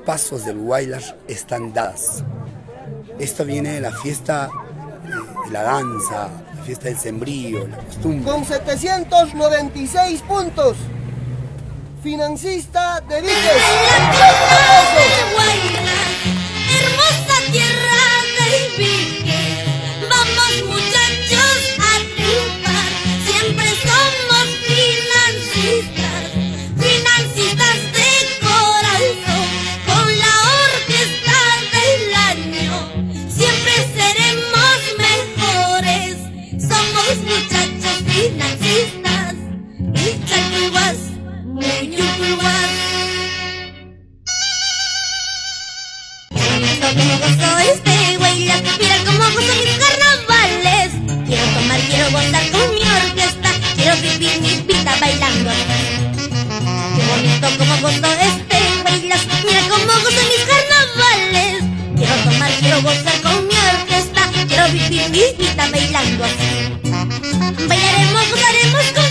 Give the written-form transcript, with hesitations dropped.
pasos del Huaylas están dadas. Esto viene de la fiesta de la danza, la fiesta del sembrío, la costumbre. Con 796 puntos. Financista de Víquez. Hermosa tierra de Víquez, vamos muchachos a triunfar. Siempre somos financistas, financistas de corazón. Con la orquesta del año siempre seremos mejores. Somos muchachos financistas y chacuiguas, muy yucuiguas. Como gozo este Huaylas, mira cómo gozo mis carnavales. Quiero tomar, quiero gozar con mi orquesta, quiero vivir mi vida bailando. Qué bonito como gozo este Huaylas, mira cómo gozo mis carnavales. Quiero tomar, quiero gozar con mi orquesta, quiero vivir mi vida bailando así. Bailaremos, gozaremos con